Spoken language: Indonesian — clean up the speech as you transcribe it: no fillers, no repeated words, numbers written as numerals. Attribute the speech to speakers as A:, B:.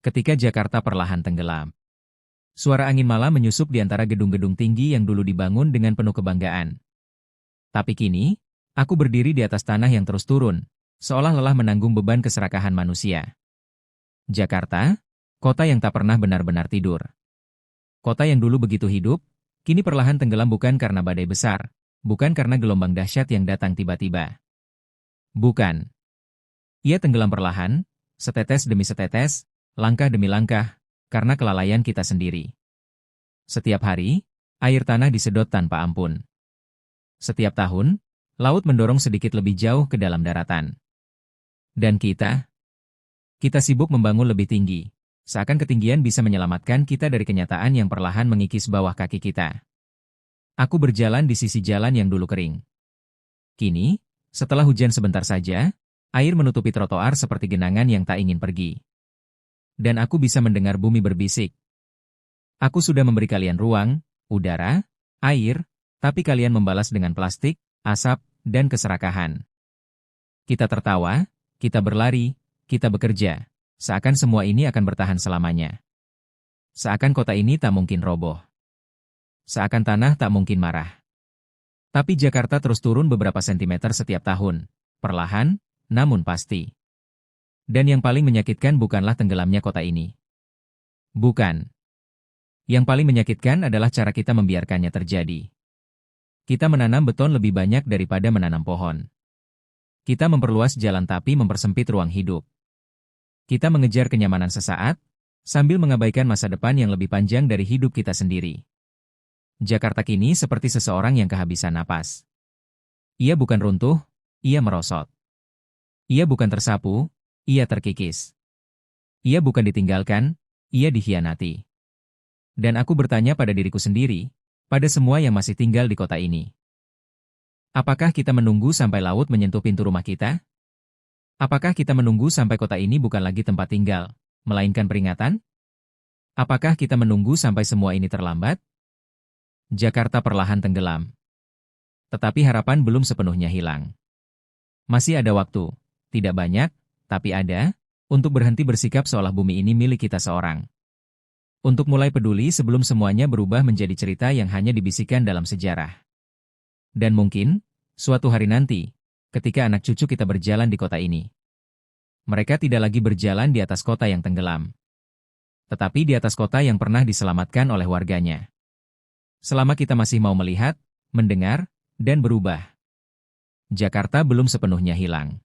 A: ketika Jakarta perlahan tenggelam. Suara angin malam menyusup di antara gedung-gedung tinggi yang dulu dibangun dengan penuh kebanggaan. Tapi kini, aku berdiri di atas tanah yang terus turun, seolah lelah menanggung beban keserakahan manusia. Jakarta, kota yang tak pernah benar-benar tidur. Kota yang dulu begitu hidup, kini perlahan tenggelam bukan karena badai besar, bukan karena gelombang dahsyat yang datang tiba-tiba. Bukan. Ia tenggelam perlahan, setetes demi setetes, langkah demi langkah, karena kelalaian kita sendiri. Setiap hari, air tanah disedot tanpa ampun. Setiap tahun, laut mendorong sedikit lebih jauh ke dalam daratan. Dan kita sibuk membangun lebih tinggi, seakan ketinggian bisa menyelamatkan kita dari kenyataan yang perlahan mengikis bawah kaki kita. Aku berjalan di sisi jalan yang dulu kering. Kini, setelah hujan sebentar saja, air menutupi trotoar seperti genangan yang tak ingin pergi. Dan aku bisa mendengar bumi berbisik. Aku sudah memberi kalian ruang, udara, air, tapi kalian membalas dengan plastik, asap, dan keserakahan. Kita tertawa, kita berlari, kita bekerja, seakan semua ini akan bertahan selamanya. Seakan kota ini tak mungkin roboh. Seakan tanah tak mungkin marah. Tapi Jakarta terus turun beberapa sentimeter setiap tahun, perlahan, namun pasti. Dan yang paling menyakitkan bukanlah tenggelamnya kota ini. Bukan. Yang paling menyakitkan adalah cara kita membiarkannya terjadi. Kita menanam beton lebih banyak daripada menanam pohon. Kita memperluas jalan tapi mempersempit ruang hidup. Kita mengejar kenyamanan sesaat, sambil mengabaikan masa depan yang lebih panjang dari hidup kita sendiri. Jakarta kini seperti seseorang yang kehabisan napas. Ia bukan runtuh, ia merosot. Ia bukan tersapu, ia terkikis. Ia bukan ditinggalkan, ia dikhianati. Dan aku bertanya pada diriku sendiri, pada semua yang masih tinggal di kota ini. Apakah kita menunggu sampai laut menyentuh pintu rumah kita? Apakah kita menunggu sampai kota ini bukan lagi tempat tinggal, melainkan peringatan? Apakah kita menunggu sampai semua ini terlambat? Jakarta perlahan tenggelam. Tetapi harapan belum sepenuhnya hilang. Masih ada waktu, tidak banyak, tapi ada, untuk berhenti bersikap seolah bumi ini milik kita seorang. Untuk mulai peduli sebelum semuanya berubah menjadi cerita yang hanya dibisikkan dalam sejarah. Dan mungkin, suatu hari nanti, ketika anak cucu kita berjalan di kota ini, mereka tidak lagi berjalan di atas kota yang tenggelam, tetapi di atas kota yang pernah diselamatkan oleh warganya. Selama kita masih mau melihat, mendengar, dan berubah, Jakarta belum sepenuhnya hilang.